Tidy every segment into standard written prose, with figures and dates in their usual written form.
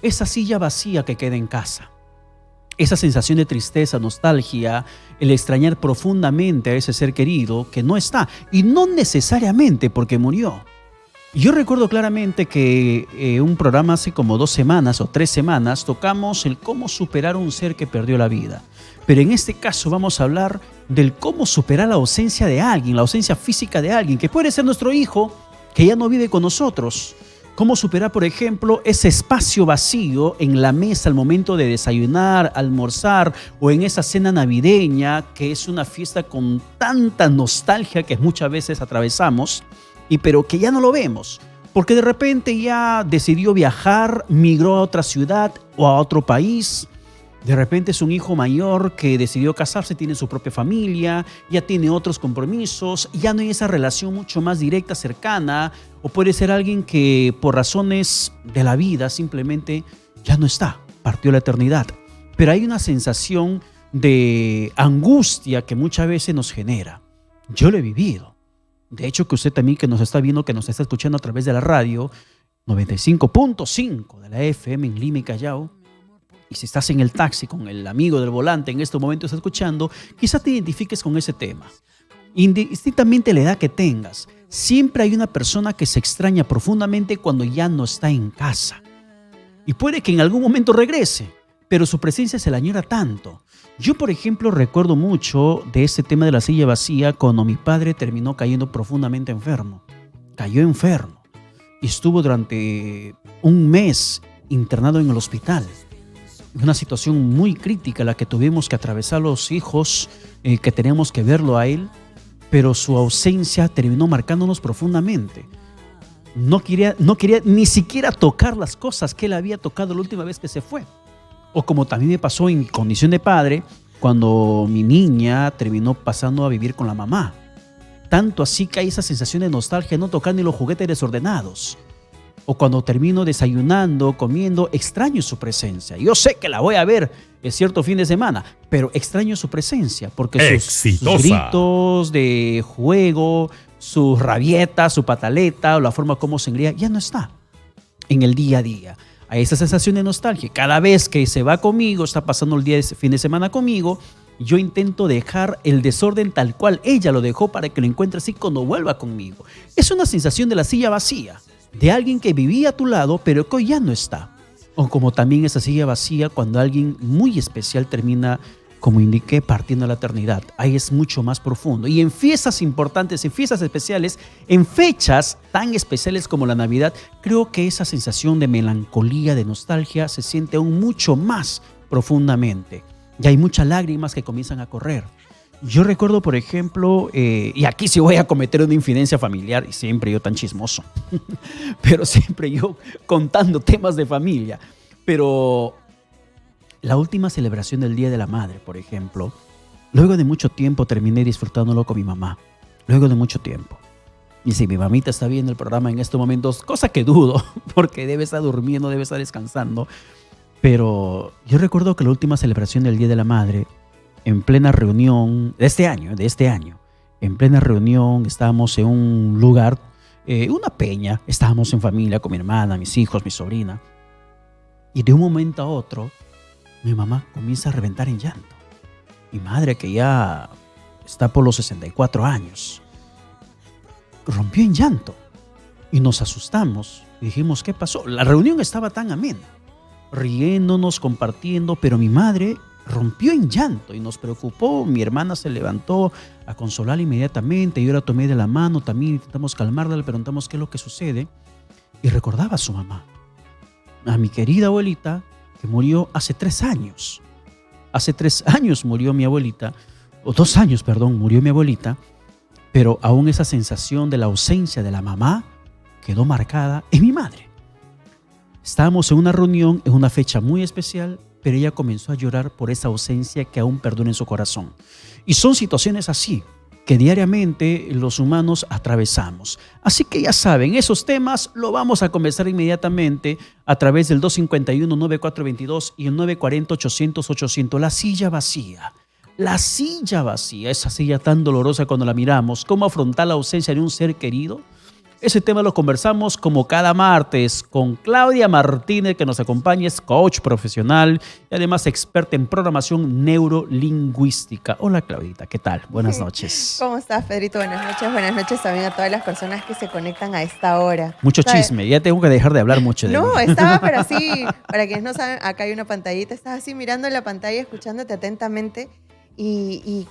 esa silla vacía que queda en casa. Esa sensación de tristeza, nostalgia, el extrañar profundamente a ese ser querido que no está, y no necesariamente porque murió. Yo recuerdo claramente que un programa hace como 2 semanas o 3 semanas tocamos el cómo superar a un ser que perdió la vida. Pero en este caso vamos a hablar del cómo superar la ausencia de alguien, la ausencia física de alguien, que puede ser nuestro hijo, que ya no vive con nosotros. Cómo superar, por ejemplo, ese espacio vacío en la mesa al momento de desayunar, almorzar o en esa cena navideña, que es una fiesta con tanta nostalgia que muchas veces atravesamos, pero que ya no lo vemos, porque de repente ya decidió viajar, migró a otra ciudad o a otro país. De repente es un hijo mayor que decidió casarse, tiene su propia familia, ya tiene otros compromisos, ya no hay esa relación mucho más directa, cercana, o puede ser alguien que por razones de la vida simplemente ya no está, partió a la eternidad. Pero hay una sensación de angustia que muchas veces nos genera. Yo lo he vivido. De hecho, que usted también que nos está viendo, que nos está escuchando a través de la radio 95.5 de la FM en Lima y Callao, y si estás en el taxi con el amigo del volante en este momento estás escuchando, quizás te identifiques con ese tema. Indistintamente la edad que tengas, siempre hay una persona que se extraña profundamente cuando ya no está en casa. Y puede que en algún momento regrese, pero su presencia se la añora tanto. Yo, por ejemplo, recuerdo mucho de ese tema de la silla vacía cuando mi padre terminó cayendo profundamente enfermo. Cayó enfermo y estuvo durante un mes internado en el hospital. Una situación muy crítica la que tuvimos que atravesar los hijos, que teníamos que verlo a él, pero su ausencia terminó marcándonos profundamente. No quería ni siquiera tocar las cosas que él había tocado la última vez que se fue. O como también me pasó en mi condición de padre, cuando mi niña terminó pasando a vivir con la mamá. Tanto así que hay esa sensación de nostalgia de no tocar ni los juguetes desordenados. O cuando termino desayunando, comiendo, extraño su presencia. Yo sé que la voy a ver en cierto fin de semana, pero extraño su presencia porque sus gritos de juego, sus rabietas, su pataleta o la forma como se engría ya no está en el día a día. A esa sensación de nostalgia. Cada vez que se va conmigo, está pasando el día de fin de semana conmigo, yo intento dejar el desorden tal cual ella lo dejó para que lo encuentre así cuando vuelva conmigo. Es una sensación de la silla vacía, de alguien que vivía a tu lado pero que hoy ya no está. O como también esa silla vacía cuando alguien muy especial termina, como indiqué, partiendo a la eternidad. Ahí es mucho más profundo. Y en fiestas importantes, en fiestas especiales, en fechas tan especiales como la Navidad, creo que esa sensación de melancolía, de nostalgia, se siente aún mucho más profundamente. Y hay muchas lágrimas que comienzan a correr. Yo recuerdo, por ejemplo, y aquí sí voy a cometer una infidencia familiar, y siempre yo tan chismoso, pero siempre yo contando temas de familia. Pero la última celebración del Día de la Madre, por ejemplo, luego de mucho tiempo terminé disfrutándolo con mi mamá. Luego de mucho tiempo. Y si mi mamita está viendo el programa en estos momentos, cosa que dudo, porque debe estar durmiendo, debe estar descansando. Pero yo recuerdo que la última celebración del Día de la Madre, en plena reunión de este año, en plena reunión, estábamos en un lugar, una peña, estábamos en familia con mi hermana, mis hijos, mi sobrina. Y de un momento a otro, mi mamá comienza a reventar en llanto. Mi madre, que ya está por los 64 años, rompió en llanto. Y nos asustamos y dijimos, ¿qué pasó? La reunión estaba tan amena, riéndonos, compartiendo, pero mi madre rompió en llanto y nos preocupó. Mi hermana se levantó a consolarla inmediatamente. Yo la tomé de la mano, también intentamos calmarla, le preguntamos qué es lo que sucede. Y recordaba a su mamá, a mi querida abuelita, que murió hace 3 años. Hace 3 años murió mi abuelita, o 2 años, perdón, murió mi abuelita, pero aún esa sensación de la ausencia de la mamá quedó marcada en mi madre. Estábamos en una reunión, en una fecha muy especial, pero ella comenzó a llorar por esa ausencia que aún perdura en su corazón. Y son situaciones así, que diariamente los humanos atravesamos. Así que ya saben, esos temas lo vamos a conversar inmediatamente a través del 251-9422 y el 940-800-800. La silla vacía. La silla vacía, esa silla tan dolorosa cuando la miramos. ¿Cómo afrontar la ausencia de un ser querido? Ese tema lo conversamos como cada martes con Claudia Martínez, que nos acompaña, es coach profesional y además experta en programación neurolingüística. Hola Claudita, ¿qué tal? Buenas noches. ¿Cómo estás, Pedrito? Buenas noches también a todas las personas que se conectan a esta hora. Mucho chisme, ya tengo que dejar de hablar mucho de mí. Estaba, pero así, para quienes no saben, acá hay una pantallita, estás así mirando la pantalla, escuchándote atentamente y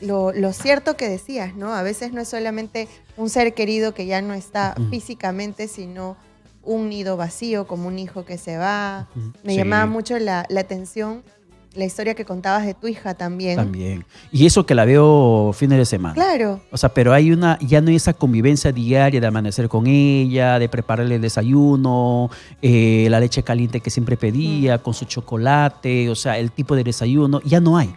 lo cierto que decías, ¿no? A veces no es solamente un ser querido que ya no está físicamente, sino un nido vacío, como un hijo que se va. Me llamaba mucho la atención la historia que contabas de tu hija también. También. Y eso que la veo fines de semana. Claro. O sea, pero ya no hay esa convivencia diaria de amanecer con ella, de prepararle el desayuno, la leche caliente que siempre pedía, con su chocolate, o sea, el tipo de desayuno, ya no hay.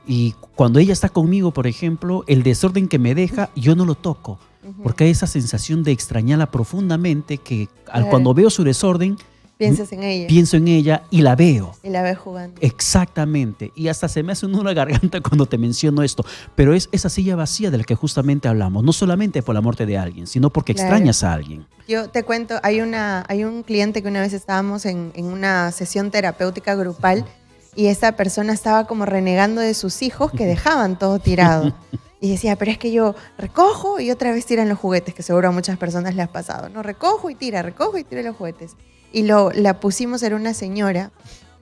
Y cuando ella está conmigo, por ejemplo, el desorden que me deja, yo no lo toco, porque hay esa sensación de extrañarla profundamente que cuando veo su desorden, piensas en ella. Pienso en ella y la veo. Y la ves jugando. Exactamente. Y hasta se me hace un nudo en la garganta cuando te menciono esto. Pero es esa silla vacía de la que justamente hablamos. No solamente por la muerte de alguien, sino porque extrañas a alguien. Yo te cuento, hay un cliente que una vez estábamos en una sesión terapéutica grupal y esa persona estaba como renegando de sus hijos que dejaban todo tirado. Y decía, pero es que yo recojo y otra vez tiran los juguetes, que seguro a muchas personas les ha pasado, ¿no? Recojo y tira los juguetes. Y la pusimos, era una señora,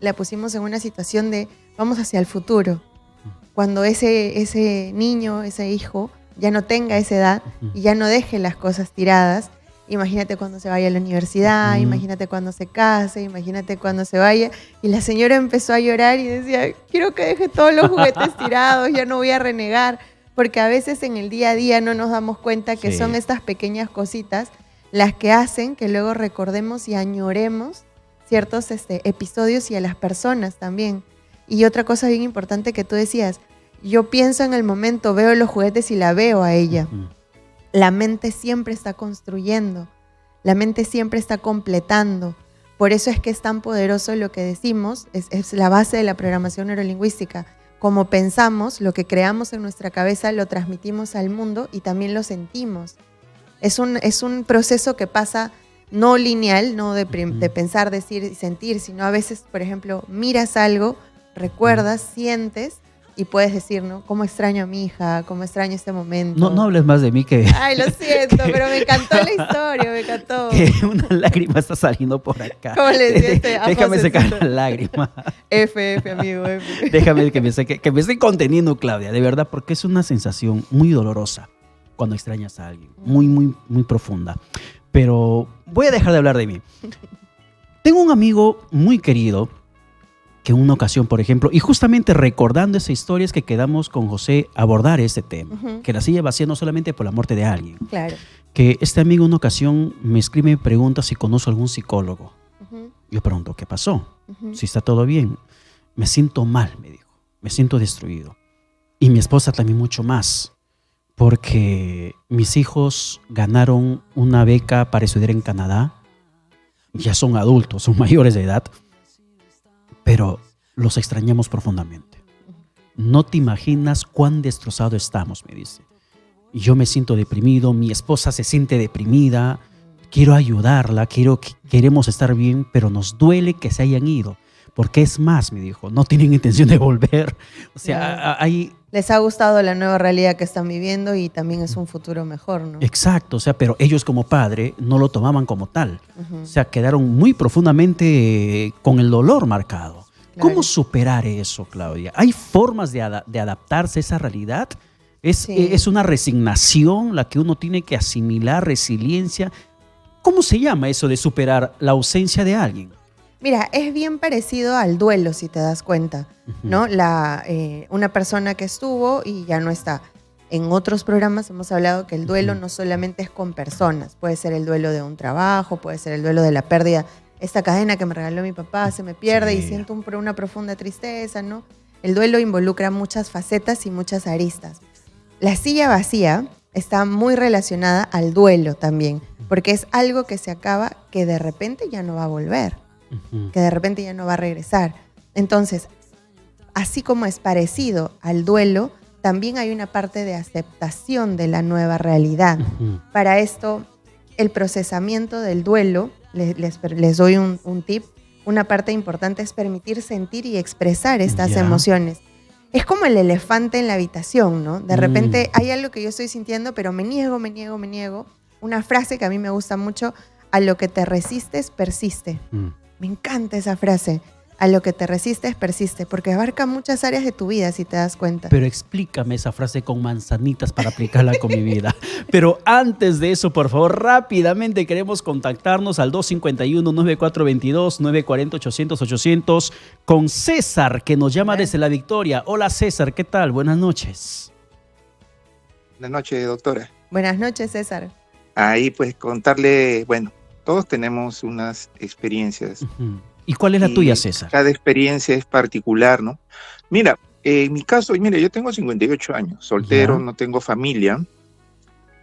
la pusimos en una situación de vamos hacia el futuro. Cuando ese niño, ese hijo, ya no tenga esa edad y ya no deje las cosas tiradas, imagínate cuando se vaya a la universidad, imagínate cuando se case, imagínate cuando se vaya. Y la señora empezó a llorar y decía, quiero que deje todos los juguetes tirados, ya no voy a renegar. Porque a veces en el día a día no nos damos cuenta que son estas pequeñas cositas las que hacen que luego recordemos y añoremos ciertos episodios y a las personas también. Y otra cosa bien importante que tú decías, yo pienso en el momento, veo los juguetes y la veo a ella. La mente siempre está construyendo, la mente siempre está completando. Por eso es que es tan poderoso lo que decimos, es la base de la programación neurolingüística. Como pensamos, lo que creamos en nuestra cabeza lo transmitimos al mundo y también lo sentimos. Es un proceso que pasa no lineal, no de pensar, decir y sentir, sino a veces, por ejemplo, miras algo, recuerdas, sientes y puedes decir, ¿no? ¿Cómo extraño a mi hija? ¿Cómo extraño este momento? No hables más de mí que... Ay, lo siento, pero me encantó la historia, me encantó. Que una lágrima está saliendo por acá. ¿Cómo le decía Déjame secar la lágrima. F, amigo, F. Déjame que me esté conteniendo, Claudia, de verdad, porque es una sensación muy dolorosa cuando extrañas a alguien, muy, muy, muy profunda. Pero voy a dejar de hablar de mí. Tengo un amigo muy querido que en una ocasión, por ejemplo, y justamente recordando esa historia es que quedamos con José a abordar este tema, que la silla vacía no solamente por la muerte de alguien. Claro. Que este amigo en una ocasión me escribe y me pregunta si conozco algún psicólogo. Yo pregunto, ¿qué pasó? Si está todo bien. Me siento mal, me dijo. Me siento destruido. Y mi esposa también mucho más. Porque mis hijos ganaron una beca para estudiar en Canadá. Ya son adultos, son mayores de edad. Pero los extrañamos profundamente. No te imaginas cuán destrozado estamos, me dice. Yo me siento deprimido, mi esposa se siente deprimida. Quiero ayudarla, queremos estar bien, pero nos duele que se hayan ido. Porque es más, me dijo, no tienen intención de volver. O sea, les ha gustado la nueva realidad que están viviendo y también es un futuro mejor, ¿no? Exacto, o sea, pero ellos como padre no lo tomaban como tal. O sea, quedaron muy profundamente con el dolor marcado. Claro. ¿Cómo superar eso, Claudia? ¿Hay formas de adaptarse a esa realidad? ¿Es una resignación la que uno tiene que asimilar, resiliencia? ¿Cómo se llama eso de superar la ausencia de alguien? Mira, es bien parecido al duelo, si te das cuenta, ¿no? Una persona que estuvo y ya no está. En otros programas hemos hablado que el duelo no solamente es con personas. Puede ser el duelo de un trabajo, puede ser el duelo de la pérdida. Esta cadena que me regaló mi papá se me pierde y siento una profunda tristeza, ¿no? El duelo involucra muchas facetas y muchas aristas. La silla vacía está muy relacionada al duelo también, porque es algo que se acaba que de repente ya no va a volver. Que de repente ya no va a regresar. Entonces, así como es parecido al duelo, también hay una parte de aceptación de la nueva realidad. Para esto, el procesamiento del duelo. Les doy un tip. Una parte importante es permitir sentir y expresar estas emociones. Es como el elefante en la habitación, ¿no? De repente hay algo que yo estoy sintiendo, pero me niego. Una frase que a mí me gusta mucho: a lo que te resistes, persiste. Me encanta esa frase. A lo que te resistes, persiste, porque abarca muchas áreas de tu vida, si te das cuenta. Pero explícame esa frase con manzanitas para aplicarla con mi vida. Pero antes de eso, por favor, rápidamente queremos contactarnos al 251-9422, 940-800-800 con César, que nos llama desde La Victoria. Hola César, ¿qué tal? Buenas noches. Buenas noches, doctora. Buenas noches, César. Ahí pues contarle, bueno, todos tenemos unas experiencias. ¿Y cuál es la tuya, César? Cada experiencia es particular, ¿no? Mira, en mi caso, mira, yo tengo 58 años, soltero, no tengo familia,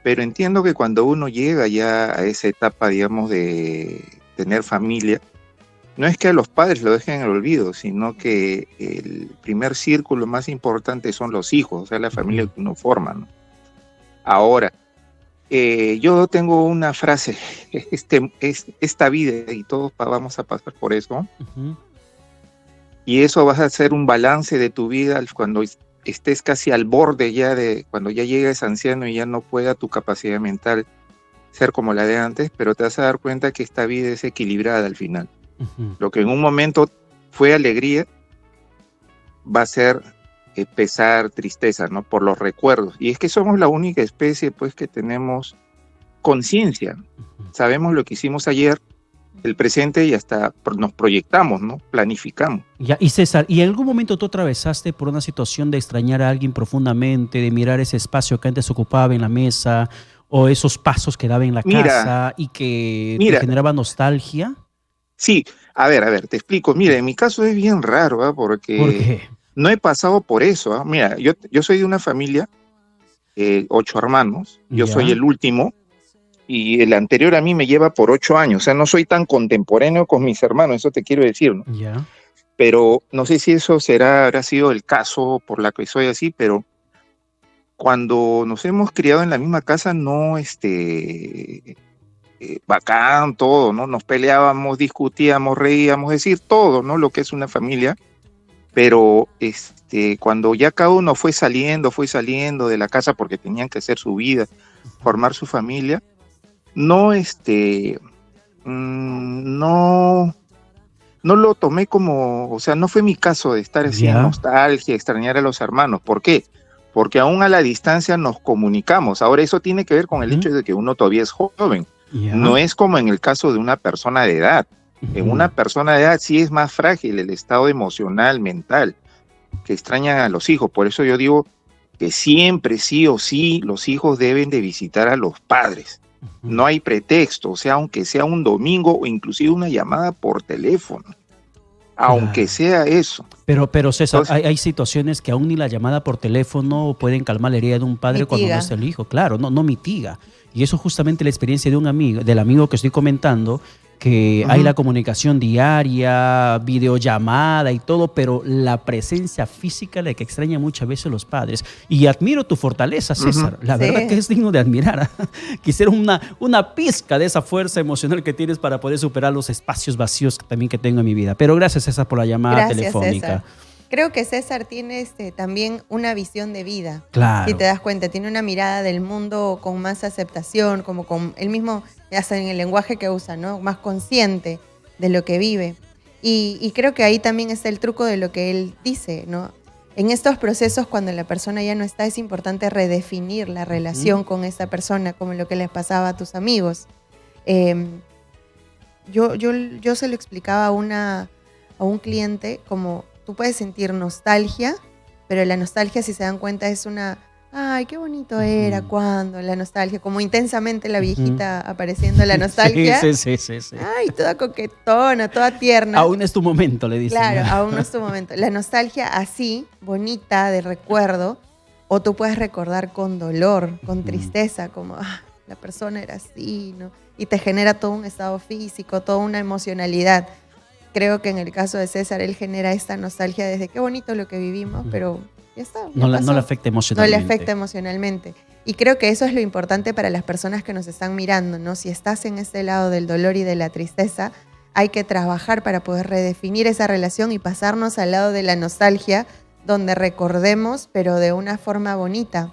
pero entiendo que cuando uno llega ya a esa etapa, digamos, de tener familia, no es que a los padres lo dejen en el olvido, sino que el primer círculo más importante son los hijos, o sea, la familia que uno forma, ¿no? Ahora, yo tengo una frase: esta vida y todos vamos a pasar por eso, y eso vas a hacer un balance de tu vida cuando estés casi al borde ya cuando ya llegues anciano y ya no pueda tu capacidad mental ser como la de antes, pero te vas a dar cuenta que esta vida es equilibrada al final. Lo que en un momento fue alegría va a ser pesar, tristeza, ¿no? Por los recuerdos. Y es que somos la única especie, pues, que tenemos conciencia. Sabemos lo que hicimos ayer, el presente, y hasta nos proyectamos, ¿no? Planificamos. Ya, y César, ¿y en algún momento tú atravesaste por una situación de extrañar a alguien profundamente, de mirar ese espacio que antes ocupaba en la mesa, o esos pasos que daba en la casa y que te generaba nostalgia? Sí, a ver, te explico. Mira, en mi caso es bien raro, ¿eh? Porque ¿por qué? No he pasado por eso, ¿eh? Mira, yo soy de una familia, 8 hermanos, yo soy el último, y el anterior a mí me lleva por 8 años, o sea, no soy tan contemporáneo con mis hermanos, eso te quiero decir, ¿no? Pero no sé si eso habrá sido el caso por la que soy así, pero cuando nos hemos criado en la misma casa, no, bacán, todo, ¿no? Nos peleábamos, discutíamos, reíamos, es decir, todo, ¿no? Lo que es una familia. Pero cuando ya cada uno fue saliendo de la casa porque tenían que hacer su vida, formar su familia, no lo tomé como, o sea, no fue mi caso de estar así en nostalgia, extrañar a los hermanos. ¿Por qué? Porque aún a la distancia nos comunicamos. Ahora, eso tiene que ver con el hecho de que uno todavía es joven. No es como en el caso de una persona de edad. En una persona de edad sí es más frágil el estado emocional, mental, que extrañan a los hijos. Por eso yo digo que siempre, sí o sí, los hijos deben de visitar a los padres. No hay pretexto, o sea, aunque sea un domingo o inclusive una llamada por teléfono, aunque sea eso. Pero César, entonces, hay situaciones que aún ni la llamada por teléfono pueden calmar la herida de un padre cuando no está el hijo. Claro, no mitiga. Y eso es justamente la experiencia de un amigo, del amigo que estoy comentando, que hay la comunicación diaria, videollamada y todo, pero la presencia física la que extraña muchas veces los padres. Y admiro tu fortaleza, César. La verdad que es digno de admirar. Quisiera una pizca de esa fuerza emocional que tienes para poder superar los espacios vacíos también que tengo en mi vida. Pero gracias, César, por la llamada telefónica. César. Creo que César tiene también una visión de vida. Claro. Si te das cuenta, tiene una mirada del mundo con más aceptación, como con él mismo, hasta en el lenguaje que usa, ¿no? Más consciente de lo que vive. Y creo que ahí también está el truco de lo que él dice, ¿no? En estos procesos, cuando la persona ya no está, es importante redefinir la relación con esa persona, como lo que les pasaba a tus amigos. Yo se lo explicaba a un cliente como: tú puedes sentir nostalgia, pero la nostalgia, si se dan cuenta, es una, ay, qué bonito era, cuando la nostalgia, como intensamente la viejita apareciendo la nostalgia. Sí. Ay, toda coquetona, toda tierna. Aún es tu momento, le dicen. Claro, aún no es tu momento. La nostalgia así, bonita, de recuerdo, o tú puedes recordar con dolor, con tristeza, como, la persona era así, ¿no? Y te genera todo un estado físico, toda una emocionalidad. Creo que en el caso de César, él genera esta nostalgia desde qué bonito lo que vivimos, pero ya está. No le afecta emocionalmente. No le afecta emocionalmente. Y creo que eso es lo importante para las personas que nos están mirando, ¿no? Si estás en este lado del dolor y de la tristeza, hay que trabajar para poder redefinir esa relación y pasarnos al lado de la nostalgia, donde recordemos, pero de una forma bonita.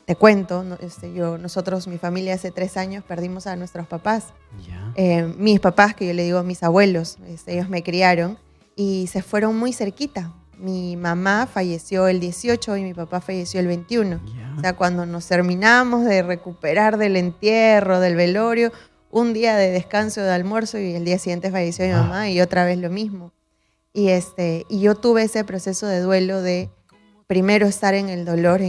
Te cuento, nosotros, mi familia, hace 3 años perdimos a nuestros papás. Mis papás, que yo le digo mis abuelos, ellos me criaron y se fueron muy cerquita. Mi mamá falleció el 18 y mi papá falleció el 21. O sea, cuando nos terminamos de recuperar del entierro, del velorio, un día de descanso, de almuerzo, y el día siguiente falleció mi mamá y otra vez lo mismo. Y yo tuve ese proceso de duelo de primero estar en el dolor,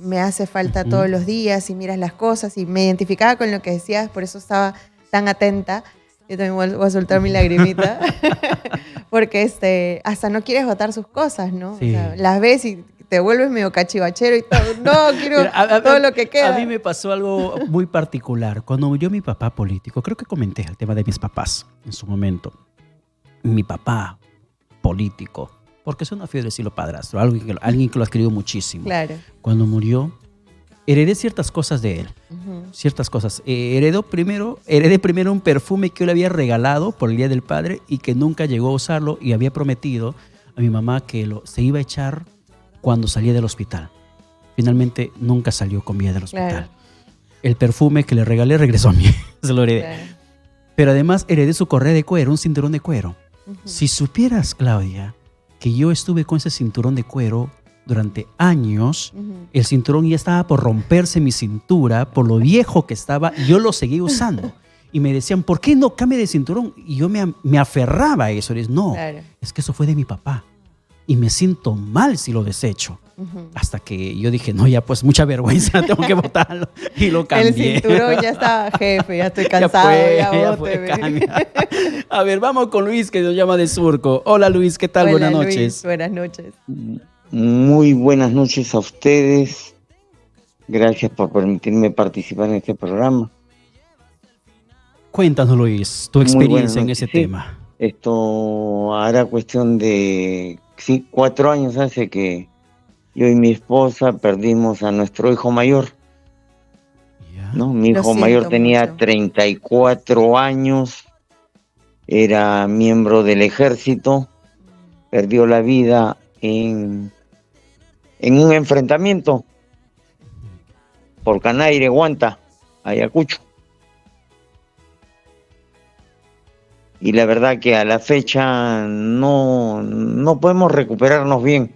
me hace falta todos los días y miras las cosas, y me identificaba con lo que decías, por eso estaba tan atenta. Yo también voy a soltar mi lagrimita, porque hasta no quieres botar sus cosas, ¿no? Sí. O sea, las ves y te vuelves medio cachivachero y todo. No, quiero todo lo que queda. A mí me pasó algo muy particular. Cuando murió mi papá político, creo que comenté el tema de mis papás en su momento. Mi papá político, porque es una fiebre decirlo padrastro, alguien que lo ha querido muchísimo. Claro. Cuando murió, heredé ciertas cosas de él. Ciertas cosas. Heredé primero un perfume que yo le había regalado por el Día del Padre y que nunca llegó a usarlo, y había prometido a mi mamá que se iba a echar cuando salía del hospital. Finalmente nunca salió con vida del hospital. Claro. El perfume que le regalé regresó a mí. Se lo heredé. Claro. Pero además heredé su correa de cuero, un cinturón de cuero. Si supieras, Claudia, que yo estuve con ese cinturón de cuero durante años, el cinturón ya estaba por romperse mi cintura, por lo viejo que estaba, y yo lo seguía usando. Y me decían, ¿por qué no cambie de cinturón? Y yo me aferraba a eso. Y no, claro, es que eso fue de mi papá. Y me siento mal si lo desecho. Hasta que yo dije, no, ya pues mucha vergüenza, tengo que botarlo. Y lo cambié. El cinturón ya estaba, jefe, ya estoy cansado, ya fue. A ver, vamos con Luis, que nos llama de Surco. Hola Luis, ¿qué tal? Hola, buenas Luis, noches. Buenas noches. Muy buenas noches a ustedes. Gracias por permitirme participar en este programa. Cuéntanos, Luis, tu experiencia en ese tema. Esto hará cuestión de 4 años hace que yo y mi esposa perdimos a nuestro hijo mayor. ¿No? Mi hijo mayor tenía mucho. 34 años, era miembro del ejército, perdió la vida en un enfrentamiento por Canaire, Guanta, Ayacucho. Y la verdad que a la fecha no podemos recuperarnos bien.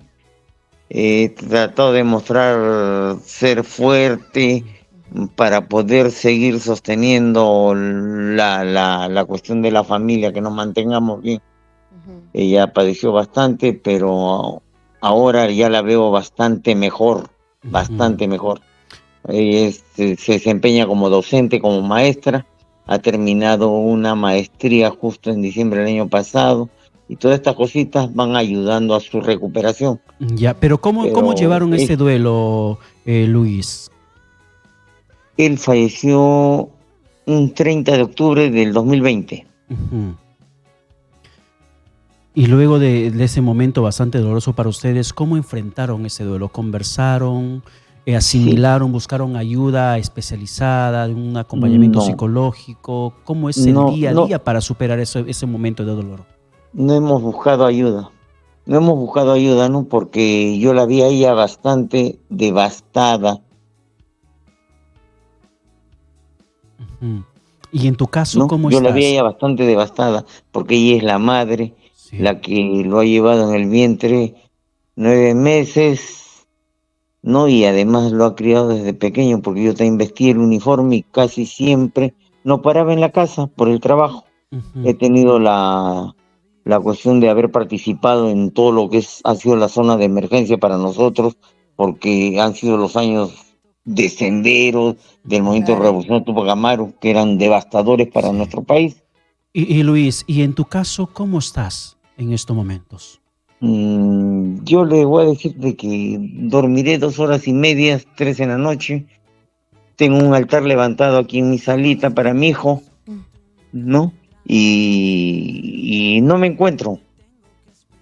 He tratado de mostrar ser fuerte para poder seguir sosteniendo la cuestión de la familia, que nos mantengamos bien. Ella padeció bastante, pero ahora ya la veo bastante mejor, bastante mejor. Ella se desempeña como docente, como maestra. Ha terminado una maestría justo en diciembre del año pasado, y todas estas cositas van ayudando a su recuperación. Ya, pero ¿cómo llevaron ese duelo, Luis? Él falleció un 30 de octubre del 2020. Y luego de ese momento bastante doloroso para ustedes, ¿cómo enfrentaron ese duelo? ¿Conversaron? ¿Asimilaron, buscaron ayuda especializada, un acompañamiento psicológico? ¿Cómo es el día a día para superar ese momento de dolor? No hemos buscado ayuda. ¿No? Porque yo la vi a ella bastante devastada. ¿Y en tu caso, ¿no? cómo yo estás? La vi a ella bastante devastada, porque ella es la madre, la que lo ha llevado en el vientre 9 meses. ¿No? Y además lo ha criado desde pequeño, porque yo también vestí el uniforme y casi siempre no paraba en la casa por el trabajo. He tenido la cuestión de haber participado en todo lo que ha sido la zona de emergencia para nosotros, porque han sido los años de Senderos, del movimiento revolucionario Tupac Amaru, que eran devastadores para nuestro país. Y Luis, ¿y en tu caso cómo estás en estos momentos? Yo le voy a decir de que dormiré 2 horas y media, 3 en la noche. Tengo un altar levantado aquí en mi salita para mi hijo, ¿no? Y no me encuentro.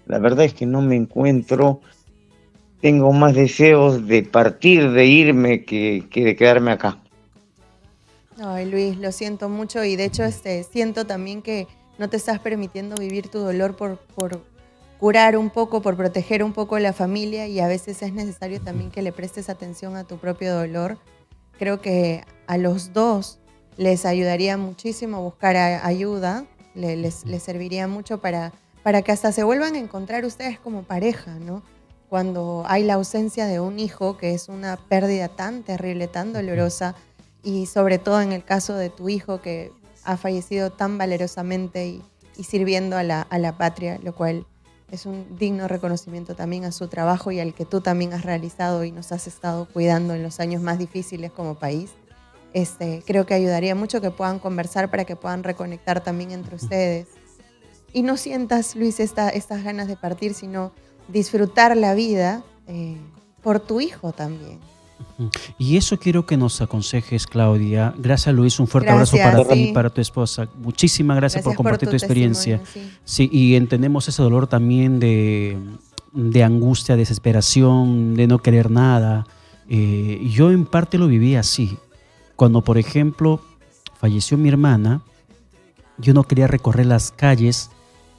La verdad es que no me encuentro. tengo más deseos de partir, de irme, que de quedarme acá. Ay, Luis, lo siento mucho y de hecho siento también que no te estás permitiendo vivir tu dolor por curar un poco, por proteger un poco a la familia y a veces es necesario también que le prestes atención a tu propio dolor. Creo que a los dos les ayudaría muchísimo buscar ayuda, les serviría mucho para que hasta se vuelvan a encontrar ustedes como pareja, ¿no? Cuando hay la ausencia de un hijo, que es una pérdida tan terrible, tan dolorosa, y sobre todo en el caso de tu hijo que ha fallecido tan valerosamente y sirviendo a la patria, lo cual es un digno reconocimiento también a su trabajo y al que tú también has realizado y nos has estado cuidando en los años más difíciles como país. Creo que ayudaría mucho que puedan conversar para que puedan reconectar también entre ustedes. Y no sientas, Luis, estas ganas de partir, sino disfrutar la vida por tu hijo también. Y eso quiero que nos aconsejes, Claudia. Gracias, Luis. Un fuerte abrazo para ti y para tu esposa. Muchísimas gracias por compartir tu experiencia. Sí, y entendemos ese dolor también de angustia, desesperación, de no querer nada. Yo en parte lo viví así. Cuando, por ejemplo, falleció mi hermana, yo no quería recorrer las calles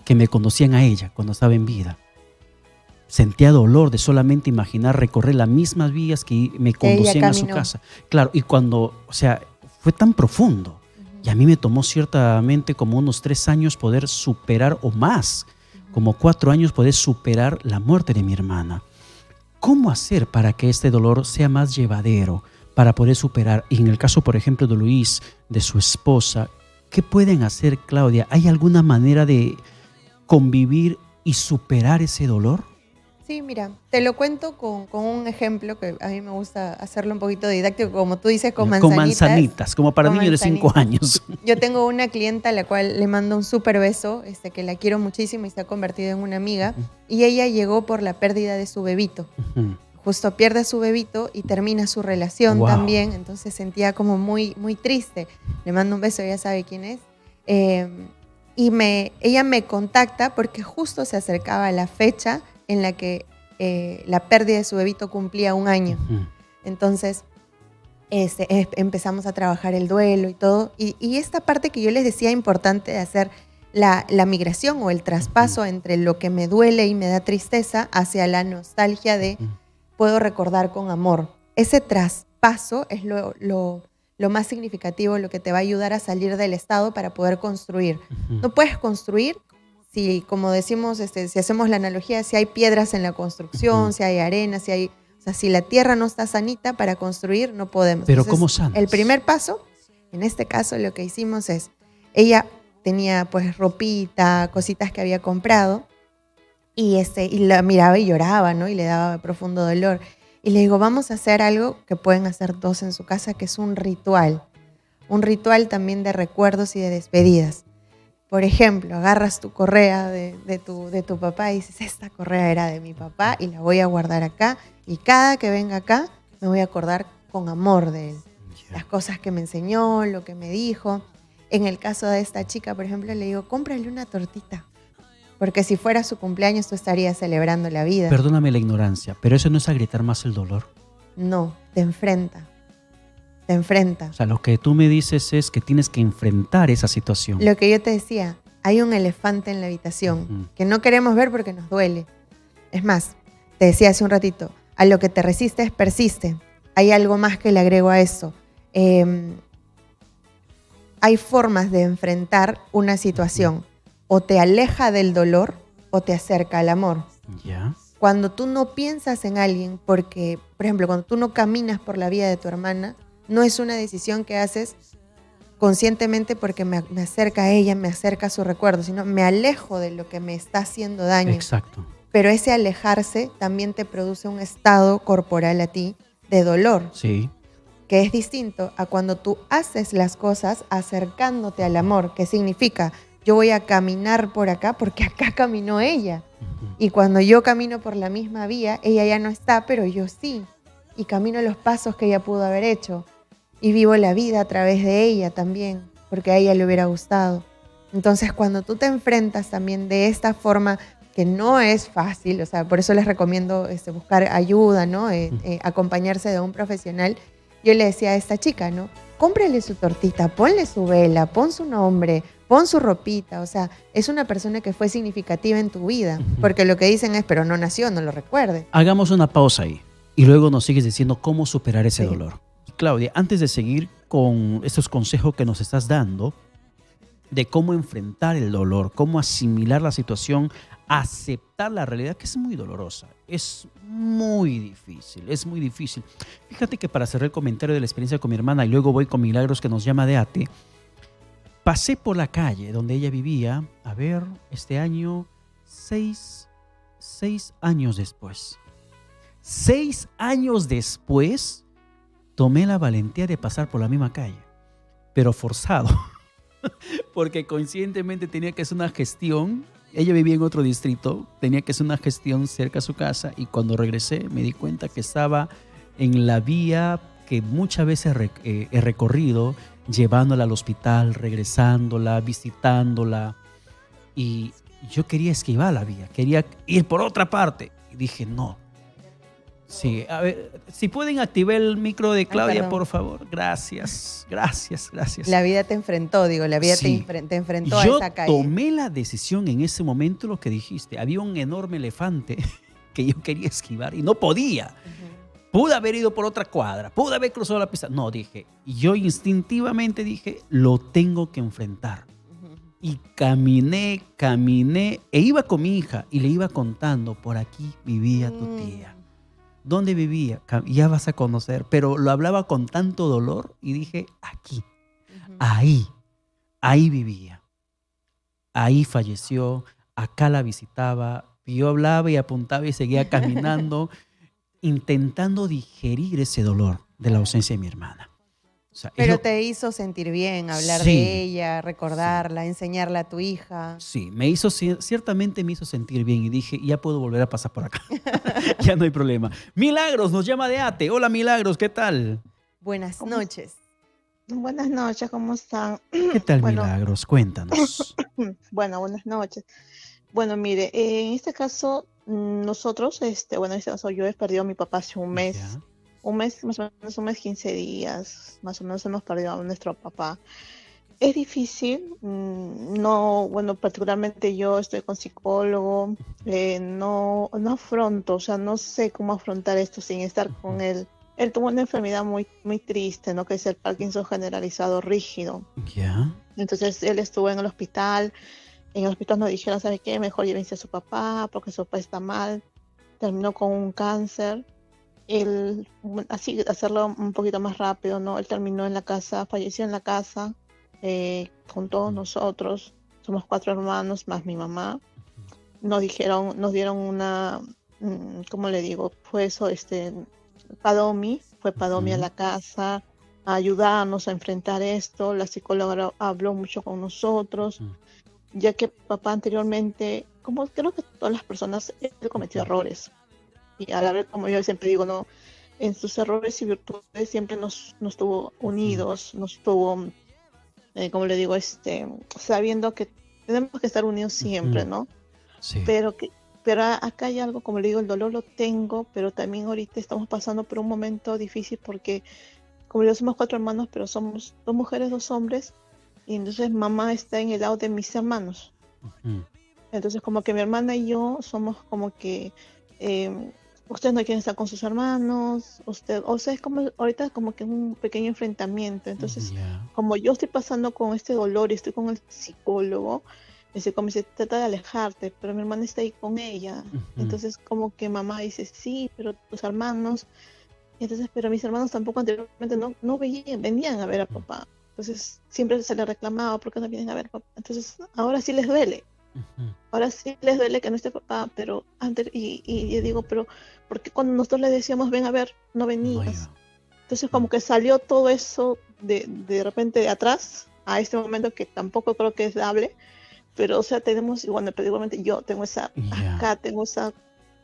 que me conducían a ella cuando estaba en vida. Sentía dolor de solamente imaginar recorrer las mismas vías que me conducían a su casa. Claro, y cuando, o sea, fue tan profundo. Y a mí me tomó ciertamente como unos 3 años poder superar, o más, como 4 años poder superar la muerte de mi hermana. ¿Cómo hacer para que este dolor sea más llevadero, para poder superar? Y en el caso, por ejemplo, de Luis, de su esposa, ¿qué pueden hacer, Claudia? ¿Hay alguna manera de convivir y superar ese dolor? Sí, mira, te lo cuento con un ejemplo que a mí me gusta hacerlo un poquito didáctico, como tú dices, con manzanitas. Con manzanitas, como para niños de 5 años. Yo tengo una clienta a la cual le mando un súper beso, que la quiero muchísimo y se ha convertido en una amiga, y ella llegó por la pérdida de su bebito. Justo pierde a su bebito y termina su relación también, entonces sentía como muy, muy triste. Le mando un beso, ella sabe quién es. Y ella me contacta porque justo se acercaba la fecha en la que la pérdida de su bebito cumplía 1 año. Entonces empezamos a trabajar el duelo y todo. Y esta parte que yo les decía importante de hacer la migración o el traspaso entre lo que me duele y me da tristeza hacia la nostalgia de puedo recordar con amor. Ese traspaso es lo más significativo, lo que te va a ayudar a salir del estado para poder construir. No puedes construir si, como decimos, si hacemos la analogía, si hay piedras en la construcción, si hay arena, si la tierra no está sanita para construir, no podemos. Pero entonces, ¿cómo sanas? El primer paso, en este caso lo que hicimos es, ella tenía pues ropita, cositas que había comprado, y la miraba y lloraba, ¿no? Y le daba profundo dolor. Y le digo, vamos a hacer algo que pueden hacer 2 en su casa, que es un ritual también de recuerdos y de despedidas. Por ejemplo, agarras tu correa de tu papá y dices, esta correa era de mi papá y la voy a guardar acá, y cada que venga acá me voy a acordar con amor de él. Las cosas que me enseñó, lo que me dijo. En el caso de esta chica, por ejemplo, le digo, cómprale una tortita, porque si fuera su cumpleaños tú estarías celebrando la vida. Perdóname la ignorancia, pero eso no es agrietar más el dolor. No, te enfrenta. Te enfrenta. O sea, lo que tú me dices es que tienes que enfrentar esa situación. Lo que yo te decía, hay un elefante en la habitación que no queremos ver porque nos duele. Es más, te decía hace un ratito, a lo que te resistes persiste. Hay algo más que le agrego a eso. Hay formas de enfrentar una situación. O te aleja del dolor o te acerca al amor. Ya. Cuando tú no piensas en alguien, porque, por ejemplo, cuando tú no caminas por la vida de tu hermana, no es una decisión que haces conscientemente porque me acerca a ella, me acerca a su recuerdo, sino me alejo de lo que me está haciendo daño. Exacto. Pero ese alejarse también te produce un estado corporal a ti de dolor. Sí. Que es distinto a cuando tú haces las cosas acercándote al amor, que significa yo voy a caminar por acá porque acá caminó ella. Y cuando yo camino por la misma vía, ella ya no está, pero yo sí. Y camino los pasos que ella pudo haber hecho. Y vivo la vida a través de ella también, porque a ella le hubiera gustado. Entonces, cuando tú te enfrentas también de esta forma que no es fácil, o sea, por eso les recomiendo buscar ayuda, ¿no? Acompañarse de un profesional. Yo le decía a esta chica, ¿no? Cómprale su tortita, ponle su vela, pon su nombre, pon su ropita, o sea, es una persona que fue significativa en tu vida, porque lo que dicen es, pero no nació, no lo recuerde. Hagamos una pausa ahí y luego nos sigues diciendo cómo superar ese Sí. dolor. Y Claudia, antes de seguir con estos consejos que nos estás dando de cómo enfrentar el dolor, cómo asimilar la situación, aceptar la realidad, que es muy dolorosa, es muy difícil, es muy difícil. Fíjate que para cerrar el comentario de la experiencia con mi hermana y luego voy con Milagros que nos llama de ATE, pasé por la calle donde ella vivía, a ver, este año, 6 años después. 6 años después, tomé la valentía de pasar por la misma calle, pero forzado, porque coincidentemente tenía que hacer una gestión. Ella vivía en otro distrito, tenía que hacer una gestión cerca a su casa y cuando regresé me di cuenta que estaba en la vía que muchas veces he recorrido, llevándola al hospital, regresándola, visitándola. Y yo quería esquivar la vía, quería ir por otra parte. Y dije, no. Sí, a ver, si pueden activar el micro de Claudia, perdón. por favor. Gracias, gracias, gracias. La vida te enfrentó, digo, la vida Sí. te enfrentó a Yo esa calle. tomé la decisión en ese momento, lo que dijiste. Había un enorme elefante que yo quería esquivar y no podía. Ujú. Pude haber ido por otra cuadra, pude haber cruzado la pista. No, dije, yo instintivamente dije, lo tengo que enfrentar. Ujú. Y caminé e iba con mi hija y le iba contando, por aquí vivía tu tía. ¿Dónde vivía? Ya vas a conocer. Pero lo hablaba con tanto dolor y dije, aquí, Ujú. ahí vivía. Ahí falleció, acá la visitaba. Yo hablaba y apuntaba y seguía caminando, intentando digerir ese dolor de la ausencia de mi hermana. O sea, es Pero lo- te hizo sentir bien hablar Sí. de ella, recordarla, enseñarla a tu hija. Sí, ciertamente me hizo sentir bien y dije, ya puedo volver a pasar por acá. Ya no hay problema. Milagros nos llama de ATE. Hola Milagros, ¿qué tal? Buenas ¿Cómo noches. Buenas noches, ¿cómo están? ¿Qué tal Bueno, Milagros? Cuéntanos. bueno, buenas noches. Bueno, mire, en este caso, nosotros, bueno, en este caso yo he perdido a mi papá hace Ya. un mes, más o menos un mes, 15 días, más o menos hemos perdido a nuestro papá. Es difícil, no, bueno, particularmente yo estoy con psicólogo, no afronto, o sea, no sé cómo afrontar esto sin estar con él. Él tuvo una enfermedad muy, muy triste, ¿no? Que es el Parkinson generalizado rígido. Ya. Entonces él estuvo en el hospital. En el hospital nos dijeron, ¿sabe qué? Mejor llévense a su papá porque su papá está mal. Terminó con un cáncer. Él, así, hacerlo un poquito más rápido, ¿no? Él terminó en la casa, falleció en la casa con todos nosotros. Somos 4 hermanos más mi mamá. Nos dieron una, ¿cómo le digo? Fue eso, fue Padomi a la casa a ayudarnos a enfrentar esto. La psicóloga habló mucho con nosotros, ya que papá anteriormente, como creo que todas las personas, él cometió errores. Y a la vez, como yo siempre digo, no, en sus errores y virtudes siempre nos tuvo unidos, nos tuvo, como le digo, sabiendo que tenemos que estar unidos siempre, ¿no? Sí. Pero acá hay algo, como le digo, el dolor lo tengo, pero también ahorita estamos pasando por un momento difícil porque, como le digo, somos 4 hermanos, pero somos 2 mujeres, 2 hombres, y entonces mamá está en el lado de mis hermanos. Entonces como que mi hermana y yo somos como que ustedes no quieren estar con sus hermanos, o sea, es como ahorita como que un pequeño enfrentamiento. Entonces, Ya. como yo estoy pasando con este dolor y estoy con el psicólogo, como dice, trata de alejarte, pero mi hermana está ahí con ella. Entonces como que mamá dice, sí, pero tus hermanos, y entonces, pero mis hermanos tampoco anteriormente no venían a ver a papá. Entonces siempre se le reclamaba, ¿por qué no vienen a ver a papá? Entonces ahora sí les duele. Ahora sí les duele que no esté papá, pero antes, y yo digo, pero ¿por qué cuando nosotros le decíamos ven a ver, no venías? Vaya. Entonces como que salió todo eso de repente de atrás a este momento que tampoco creo que es dable, pero o sea, tenemos, y bueno, particularmente yo tengo esa, Ya. acá tengo esa,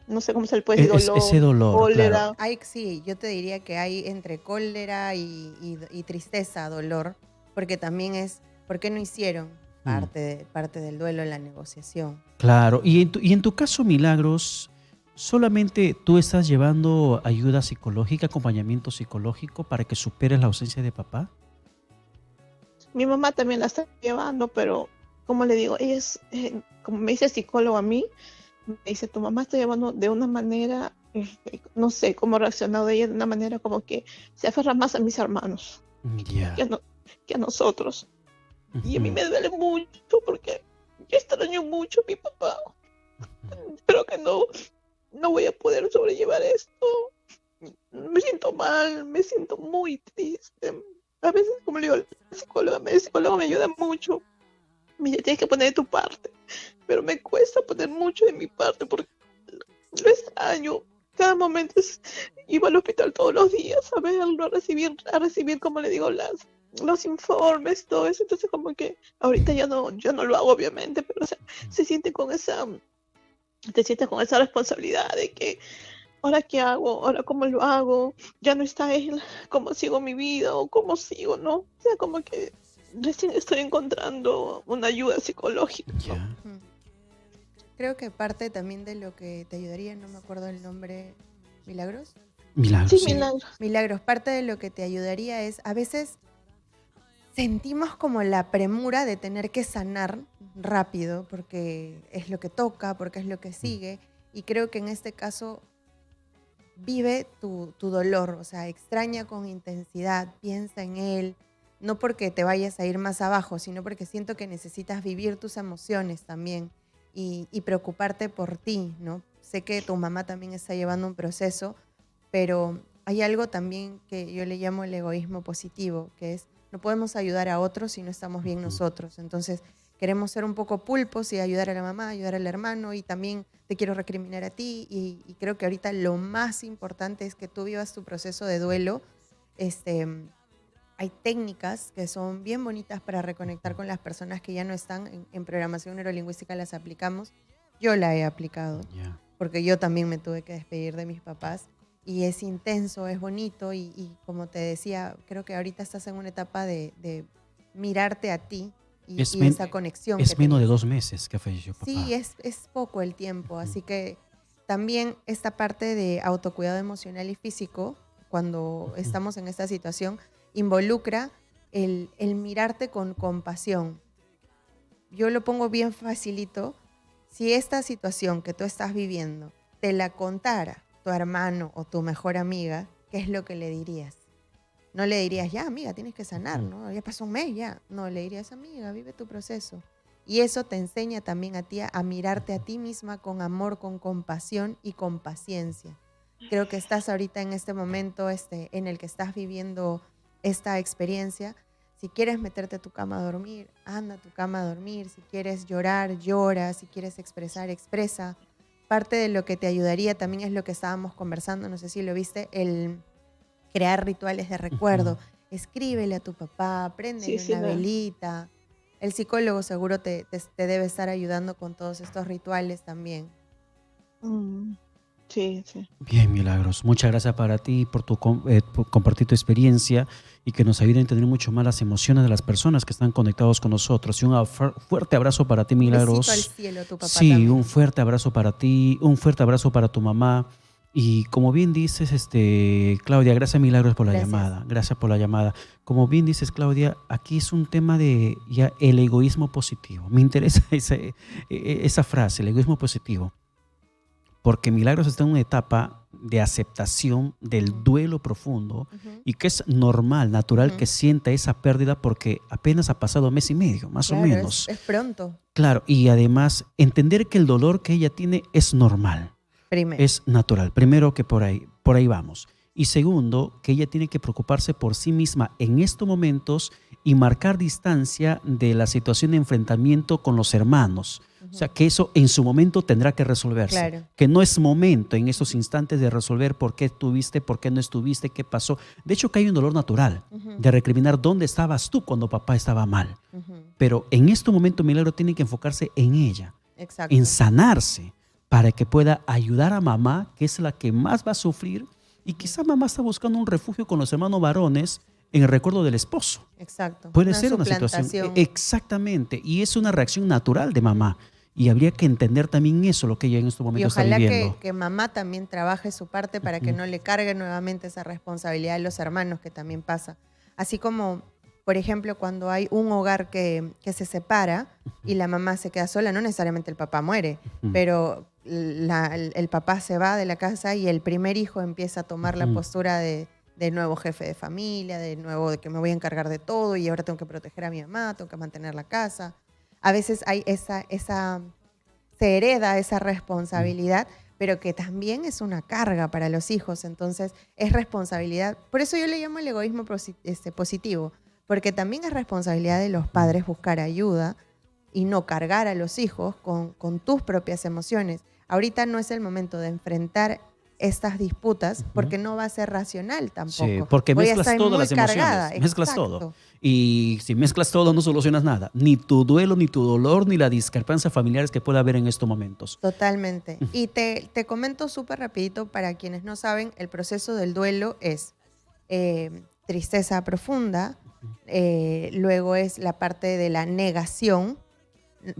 no sé cómo se le puede decir, dolor, Ese dolor, cólera. claro. Sí, yo te diría que hay entre cólera y tristeza, dolor, porque también es, ¿por qué no hicieron? parte del duelo, la negociación. Claro. Y en tu caso, Milagros, ¿solamente tú estás llevando ayuda psicológica, acompañamiento psicológico para que superes la ausencia de papá? Mi mamá también la está llevando, pero como le digo, ella es, como me dice el psicólogo a mí, me dice, tu mamá está llevando de una manera, no sé cómo ha reaccionado ella, de una manera como que se aferra más a mis hermanos Ya. que a nosotros. Y a mí Ujú. me duele mucho porque yo extraño mucho a mi papá. Creo que no voy a poder sobrellevar esto. Me siento mal, me siento muy triste. A veces, como le digo, el psicólogo me ayuda mucho. Me dice, tienes que poner de tu parte. Pero me cuesta poner mucho de mi parte porque lo extraño. Cada momento iba al hospital todos los días a verlo, a recibir, como le digo, los informes, todo eso. Entonces, como que ahorita ya no lo hago, obviamente, pero o sea, se siente con esa, te sientes con esa responsabilidad de que ahora qué hago, ahora cómo lo hago, ya no está él, cómo sigo mi vida o cómo sigo, ¿no? O sea, como que recién estoy encontrando una ayuda psicológica, ¿no? Ya. Creo que parte también de lo que te ayudaría, no me acuerdo el nombre, Milagros. Milagros, Sí, sí. Milagro. Milagros, parte de lo que te ayudaría es, a veces sentimos como la premura de tener que sanar rápido porque es lo que toca, porque es lo que sigue. Y creo que en este caso vive tu dolor, o sea, extraña con intensidad, piensa en él, no porque te vayas a ir más abajo, sino porque siento que necesitas vivir tus emociones también y preocuparte por ti, ¿no? Sé que tu mamá también está llevando un proceso, pero hay algo también que yo le llamo el egoísmo positivo, que es no podemos ayudar a otros si no estamos bien nosotros. Entonces, queremos ser un poco pulpos y ayudar a la mamá, ayudar al hermano y también te quiero recriminar a ti y creo que ahorita lo más importante es que tú vivas tu proceso de duelo. Hay técnicas que son bien bonitas para reconectar con las personas que ya no están. En programación neurolingüística las aplicamos. Yo la he aplicado Ya. porque yo también me tuve que despedir de mis papás y es intenso, es bonito y como te decía, creo que ahorita estás en una etapa de mirarte a ti y esa conexión es que menos de tenías. 2 meses que falleció papá. Sí, es poco el tiempo, así que también esta parte de autocuidado emocional y físico, cuando estamos en esta situación, involucra el mirarte con compasión. Yo lo pongo bien facilito. Si esta situación que tú estás viviendo te la contara tu hermano o tu mejor amiga, ¿qué es lo que le dirías? No le dirías, ya amiga, tienes que sanar, ¿no? Ya pasó un mes, ya. No, le dirías, amiga, vive tu proceso. Y eso te enseña también a ti a mirarte a ti misma con amor, con compasión y con paciencia. Creo que estás ahorita en este momento en el que estás viviendo esta experiencia. Si quieres meterte a tu cama a dormir, anda a tu cama a dormir. Si quieres llorar, llora. Si quieres expresar, expresa. Parte de lo que te ayudaría también es lo que estábamos conversando, no sé si lo viste, el crear rituales de recuerdo. Escríbele a tu papá, préndele Sí, una velita. El psicólogo seguro te debe estar ayudando con todos estos rituales también. Sí, sí. Bien, Milagros. Muchas gracias para ti por por compartir tu experiencia y que nos ayude a entender mucho más las emociones de las personas que están conectados con nosotros. Y un fuerte abrazo para ti, Milagros. Un besito al cielo, tu papá sí, también. un fuerte abrazo para ti, un fuerte abrazo para tu mamá. Y como bien dices, Claudia, gracias Milagros por la llamada. Gracias por la llamada. Como bien dices, Claudia, aquí es un tema de ya el egoísmo positivo. Me interesa esa frase, el egoísmo positivo. Porque Milagros está en una etapa de aceptación del duelo profundo y que es normal, natural que sienta esa pérdida porque apenas ha pasado mes y medio, más o menos. Es pronto. Claro, y además entender que el dolor que ella tiene es normal. Primero. Es natural. Primero que por ahí vamos. Y segundo, que ella tiene que preocuparse por sí misma en estos momentos y marcar distancia de la situación de enfrentamiento con los hermanos. O sea, que eso en su momento tendrá que resolverse. Claro. Que no es momento en esos instantes de resolver por qué estuviste, por qué no estuviste, qué pasó. De hecho, que hay un dolor natural de recriminar dónde estabas tú cuando papá estaba mal. Pero en este momento Milagro tiene que enfocarse en ella, Exacto. en sanarse, para que pueda ayudar a mamá, que es la que más va a sufrir. Y quizá mamá está buscando un refugio con los hermanos varones en el recuerdo del esposo. Exacto. Puede ser una situación. suplantación. Exactamente. Y es una reacción natural de mamá. Y habría que entender también eso, lo que ella en estos Y momentos está ojalá viviendo. que mamá también trabaje su parte para que no le cargue nuevamente esa responsabilidad de los hermanos, que también pasa. Así como, por ejemplo, cuando hay un hogar que se separa y la mamá se queda sola, no necesariamente el papá muere, pero el papá se va de la casa y el primer hijo empieza a tomar la postura de nuevo jefe de familia, de nuevo de que me voy a encargar de todo y ahora tengo que proteger a mi mamá, tengo que mantener la casa. A veces hay se hereda esa responsabilidad, pero que también es una carga para los hijos. Entonces, es responsabilidad. Por eso yo le llamo el egoísmo positivo, porque también es responsabilidad de los padres buscar ayuda y no cargar a los hijos con tus propias emociones. Ahorita no es el momento de enfrentar estas disputas porque no va a ser racional tampoco. Sí, porque Voy a mezclas estar todas muy las emociones. cargada. Mezclas Exacto. todo. Y si mezclas todo, no solucionas nada. Ni tu duelo, ni tu dolor, ni la discrepancia familiares que pueda haber en estos momentos. Totalmente. Y te comento súper rapidito para quienes no saben, el proceso del duelo es tristeza profunda, luego es la parte de la negación,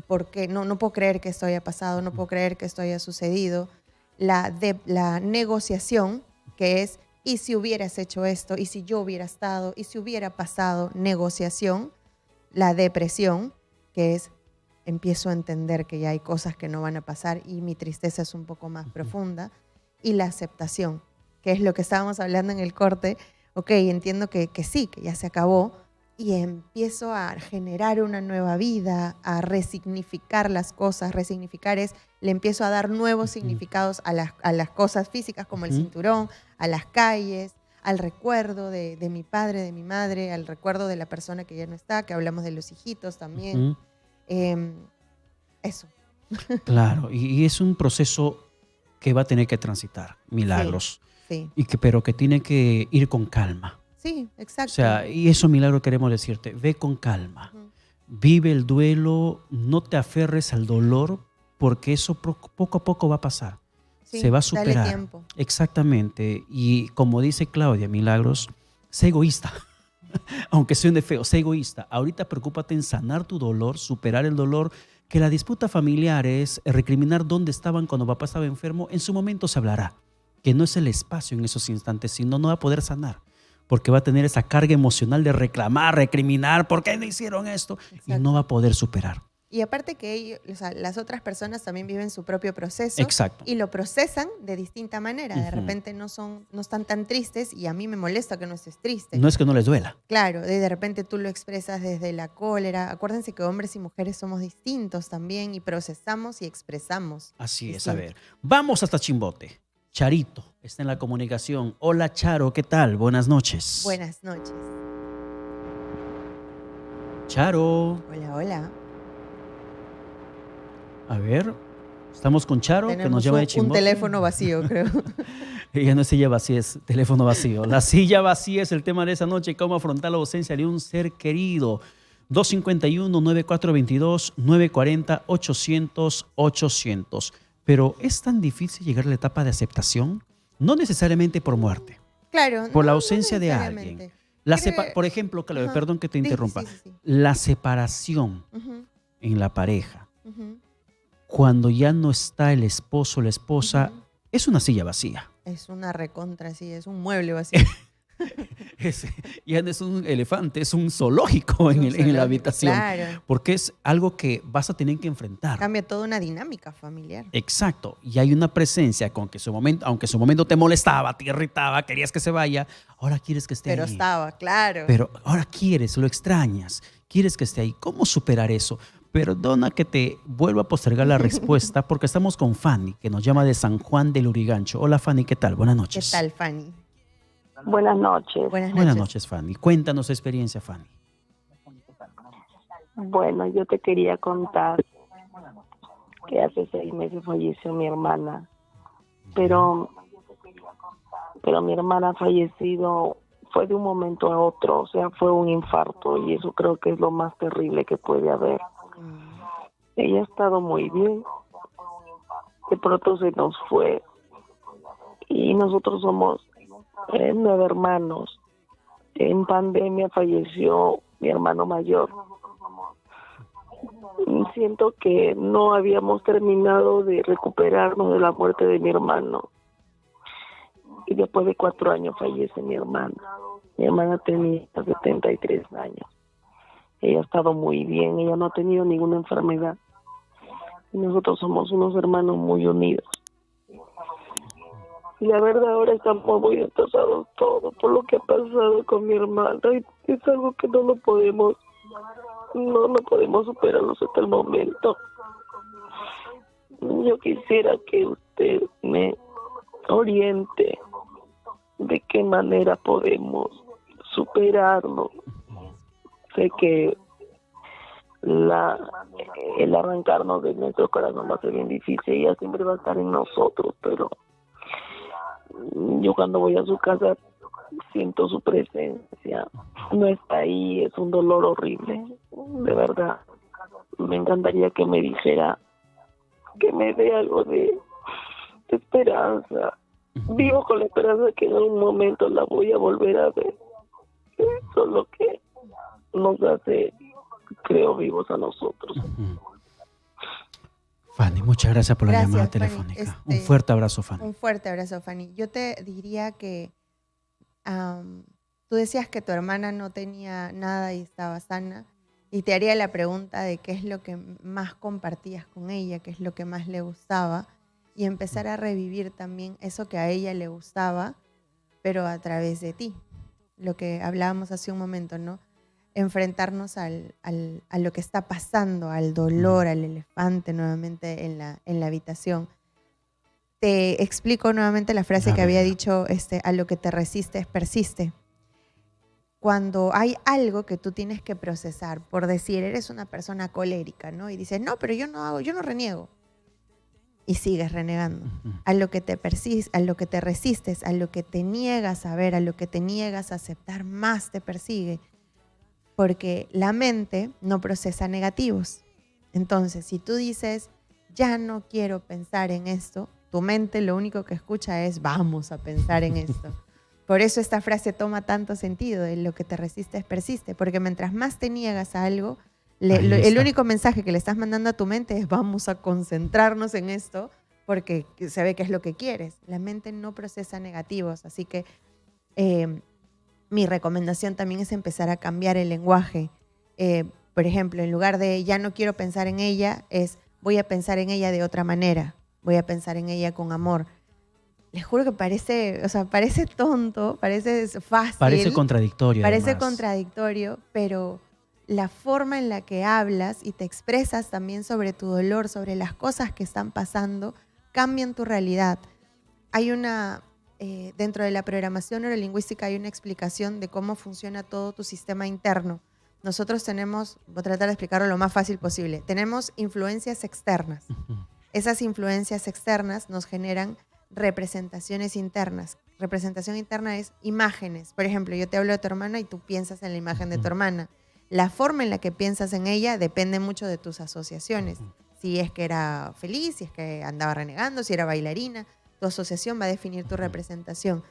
porque no puedo creer que esto haya pasado, no puedo creer que esto haya sucedido. La negociación, que es, ¿y si hubieras hecho esto? ¿Y si yo hubiera estado? ¿Y si hubiera pasado? Negociación. La depresión, que es, empiezo a entender que ya hay cosas que no van a pasar y mi tristeza es un poco más profunda. Y la aceptación, que es lo que estábamos hablando en el corte. Ok, entiendo que sí, que ya se acabó, y empiezo a generar una nueva vida, a resignificar las cosas. Resignificar es, le empiezo a dar nuevos significados a las cosas físicas, como el cinturón, a las calles, al recuerdo de mi padre, de mi madre, al recuerdo de la persona que ya no está, que hablamos de los hijitos también. Eso. Claro, y es un proceso que va a tener que transitar, Milagros. Sí, Pero que tiene que ir con calma. sí, exacto. O sea, y eso, Milagro, queremos decirte, ve con calma. Vive el duelo, no te aferres al dolor, porque eso poco a poco va a pasar. Sí, se va a dale superar. tiempo. Exactamente. Y como dice Claudia, Milagros, sé egoísta. Aunque suene feo, sé egoísta. Ahorita preocúpate en sanar tu dolor, superar el dolor, que la disputa familiar es recriminar dónde estaban cuando papá estaba enfermo. En su momento se hablará, que no es el espacio en esos instantes, sino no va a poder sanar, porque va a tener esa carga emocional de reclamar, recriminar, ¿por qué no hicieron esto? Exacto. Y no va a poder superar. Y aparte que ellos, o sea, las otras personas también viven su propio proceso. Exacto. Y lo procesan de distinta manera. De Ujú. repente no están tan tristes y a mí me molesta que no estés triste. No es que no les duela. Claro, de repente tú lo expresas desde la cólera. Acuérdense que hombres y mujeres somos distintos también y procesamos y expresamos. Así es, distinto. a ver. Vamos hasta Chimbote. Charito está en la comunicación. Hola, Charo, ¿qué tal? Buenas noches. Buenas noches. Charo. Hola, hola. A ver, estamos con Charo, que nos Tenemos llama de un Chimbote. teléfono vacío, creo. Ella no es silla vacía, es teléfono vacío. La silla vacía es el tema de esa noche. ¿Cómo afrontar la ausencia de un ser querido? 251-9422, 940-800-800. Pero ¿es tan difícil llegar a la etapa de aceptación? No necesariamente por muerte, Claro. por la no ausencia de alguien. necesariamente. Por ejemplo, Claudia, Ajá. perdón que te Sí, interrumpa. sí. La separación Ujú, en la pareja, ujú. cuando ya no está el esposo o la esposa, Ujú. es una silla vacía. Es una recontra, sí, es un mueble vacío. Ya no es un elefante, es un zoológico en la Zoológico, habitación. Claro. Porque es algo que vas a tener que enfrentar. Cambia toda una dinámica familiar. Exacto. Y hay una presencia con que aunque en su momento te molestaba, te irritaba, querías que se vaya, ahora quieres que esté Pero ahí. estaba, claro. Pero ahora quieres, lo extrañas, quieres que esté ahí. ¿Cómo superar eso? Perdona que te vuelva a postergar la respuesta porque estamos con Fanny, que nos llama de San Juan del Urigancho. Hola Fanny, ¿qué tal? Buenas ¿Qué noches. tal, Fanny? Buenas noches. Buenas noches. Buenas noches, Fanny. Cuéntanos tu experiencia, Fanny. Bueno, yo te quería contar que hace 6 meses falleció mi hermana, pero mi hermana ha fallecido fue de un momento a otro, o sea, fue un infarto y eso creo que es lo más terrible que puede haber. Ella ha estado muy bien, de pronto se nos fue y nosotros somos 9 hermanos. En pandemia falleció mi hermano mayor. Siento que no habíamos terminado de recuperarnos de la muerte de mi hermano. Y después de 4 años fallece mi hermana. Mi hermana tenía 73 años. Ella ha estado muy bien, ella no ha tenido ninguna enfermedad. Y nosotros somos unos hermanos muy unidos. Y la verdad ahora estamos muy destrozados todos por lo que ha pasado con mi hermana. Y es algo que no podemos superarlo hasta el momento. Yo quisiera que usted me oriente de qué manera podemos superarlo. Sé que el arrancarnos de nuestro corazón va a ser bien difícil, ella siempre va a estar en nosotros, pero yo cuando voy a su casa siento su presencia, no está ahí, es un dolor horrible, de verdad. Me encantaría que me dijera, que me dé algo de esperanza. Vivo con la esperanza de que en algún momento la voy a volver a ver. Eso es lo que nos hace, creo, vivos a nosotros. Fanny, muchas gracias por la Gracias, llamada Fanny. telefónica. Un fuerte abrazo, Fanny. Un fuerte abrazo, Fanny. Yo te diría que tú decías que tu hermana no tenía nada y estaba sana, y te haría la pregunta de qué es lo que más compartías con ella, qué es lo que más le gustaba, y empezar a revivir también eso que a ella le gustaba, pero a través de ti. Lo que hablábamos hace un momento, ¿no? Enfrentarnos a lo que está pasando, al dolor, al elefante nuevamente en la habitación. Te explico nuevamente la frase que había dicho, a lo que te resistes, persiste. Cuando hay algo que tú tienes que procesar, por decir, eres una persona colérica, ¿no? Y dices, no, pero yo no reniego. Y sigues renegando. A lo que te a lo que te resistes, a lo que te niegas a ver, a lo que te niegas a aceptar, más te persigue. Porque la mente no procesa negativos. Entonces, si tú dices, ya no quiero pensar en esto, tu mente lo único que escucha es, vamos a pensar en esto. Por eso esta frase toma tanto sentido, de lo que te resistes persiste, porque mientras más te niegas a algo, el único mensaje que le estás mandando a tu mente es, vamos a concentrarnos en esto, porque se ve que es lo que quieres. La mente no procesa negativos, así que mi recomendación también es empezar a cambiar el lenguaje. Por ejemplo, en lugar de ya no quiero pensar en ella, es voy a pensar en ella de otra manera, voy a pensar en ella con amor. Les juro que parece tonto, parece fácil. Parece contradictorio. Parece además. contradictorio, pero la forma en la que hablas y te expresas también sobre tu dolor, sobre las cosas que están pasando, cambian tu realidad. Hay dentro de la programación neurolingüística hay una explicación de cómo funciona todo tu sistema interno. Nosotros tenemos, voy a tratar de explicarlo lo más fácil posible, tenemos influencias externas. Esas influencias externas nos generan representaciones internas. Representación interna es imágenes. Por ejemplo, yo te hablo de tu hermana y tú piensas en la imagen de tu hermana. La forma en la que piensas en ella depende mucho de tus asociaciones. Si es que era feliz, si es que andaba renegando, si era bailarina, tu asociación va a definir tu representación.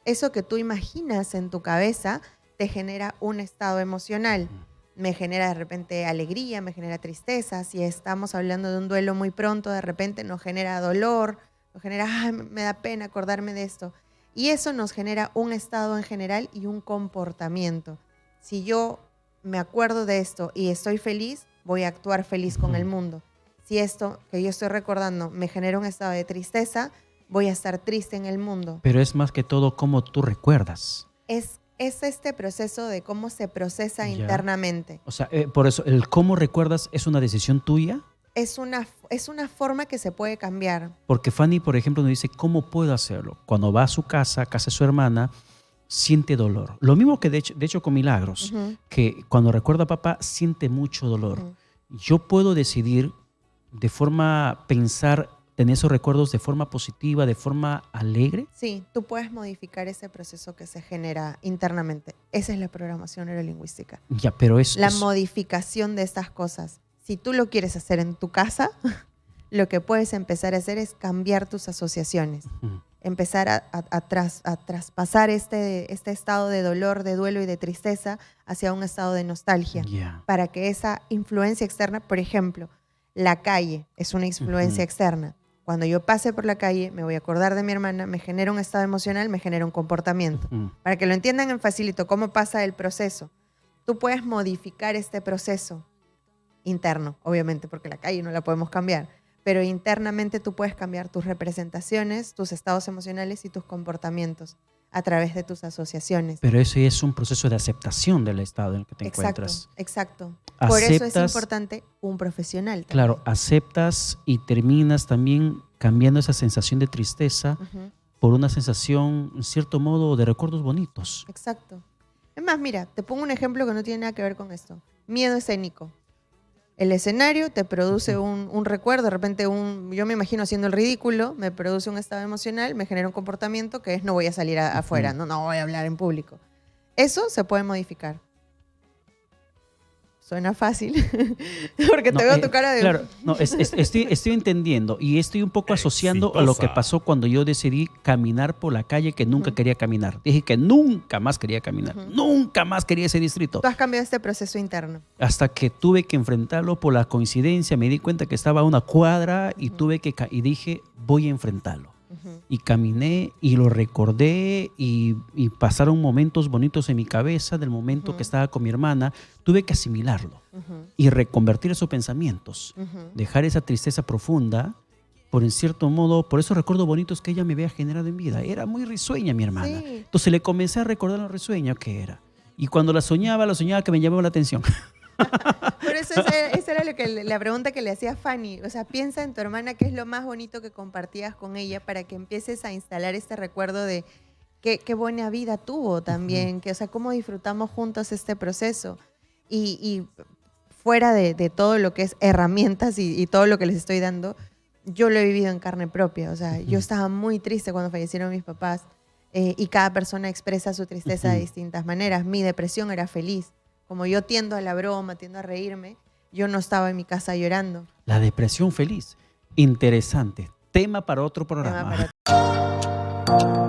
Eso que tú imaginas en tu cabeza te genera un estado emocional. Me genera de repente alegría, me genera tristeza. Si estamos hablando de un duelo muy pronto, de repente nos genera dolor, nos genera, ay, me da pena acordarme de esto. Y eso nos genera un estado en general y un comportamiento. Si yo me acuerdo de esto y estoy feliz, voy a actuar feliz con el mundo. Si esto que yo estoy recordando me genera un estado de tristeza, voy a estar triste en el mundo. Pero es más que todo cómo tú recuerdas. Es este proceso de cómo se procesa internamente. O sea, por eso, el cómo recuerdas es una decisión tuya. Es una forma que se puede cambiar. Porque Fanny, por ejemplo, nos dice, ¿cómo puedo hacerlo? Cuando va a su casa de su hermana, siente dolor. Lo mismo que de hecho con Milagros, que cuando recuerda a papá, siente mucho dolor. Yo puedo decidir pensar, tener esos recuerdos de forma positiva, de forma alegre. Sí, tú puedes modificar ese proceso que se genera internamente. Esa es la programación neurolingüística. Ya, pero la modificación de estas cosas. Si tú lo quieres hacer en tu casa, lo que puedes empezar a hacer es cambiar tus asociaciones. empezar a traspasar este estado de dolor, de duelo y de tristeza hacia un estado de nostalgia. Ya. Para que esa influencia externa, por ejemplo, la calle es una influencia externa. Cuando yo pase por la calle, me voy a acordar de mi hermana, me genera un estado emocional, me genera un comportamiento. Para que lo entiendan en facilito, ¿cómo pasa el proceso? Tú puedes modificar este proceso interno, obviamente, porque la calle no la podemos cambiar, pero internamente tú puedes cambiar tus representaciones, tus estados emocionales y tus comportamientos a través de tus asociaciones. Pero eso ya es un proceso de aceptación del estado en el que te encuentras. Exacto. Por eso es Aceptas- importante un profesional también. Claro, aceptas y terminas también cambiando esa sensación de tristeza Ujú. por una sensación, en cierto modo, de recuerdos bonitos. Exacto. Es más, mira, te pongo un ejemplo que no tiene nada que ver con esto. Miedo escénico. El escenario te produce un recuerdo, de repente yo me imagino haciendo el ridículo, me produce un estado emocional, me genera un comportamiento que es no voy a salir afuera, no voy a hablar en público. Eso se puede modificar. Suena fácil, porque te veo tu cara de... Claro, no, estoy entendiendo y estoy un poco asociando a lo que pasó cuando yo decidí caminar por la calle que nunca quería caminar. Dije que nunca más quería caminar, nunca más quería ese distrito. Tú has cambiado este proceso interno. Hasta que tuve que enfrentarlo por la coincidencia, me di cuenta que estaba a una cuadra y y dije, voy a enfrentarlo. Y caminé y lo recordé y pasaron momentos bonitos en mi cabeza del momento que estaba con mi hermana. Tuve que asimilarlo y reconvertir esos pensamientos, dejar esa tristeza profunda, por en cierto modo, por esos recuerdos bonitos que ella me había generado en vida. Era muy risueña mi hermana. Sí. Entonces le comencé a recordar lo risueña que era. Y cuando la soñaba que me llamaba la atención. Por eso esa era la pregunta que le hacía Fanny. O sea, piensa en tu hermana, qué es lo más bonito que compartías con ella para que empieces a instalar este recuerdo de qué buena vida tuvo también, o sea, cómo disfrutamos juntos este proceso. Y fuera de todo lo que es herramientas y todo lo que les estoy dando, yo lo he vivido en carne propia. O sea, yo estaba muy triste cuando fallecieron mis papás y cada persona expresa su tristeza de distintas maneras. Mi depresión era feliz. Como yo tiendo a la broma, tiendo a reírme, yo no estaba en mi casa llorando. La depresión feliz. Interesante. Tema para otro programa. Tema para-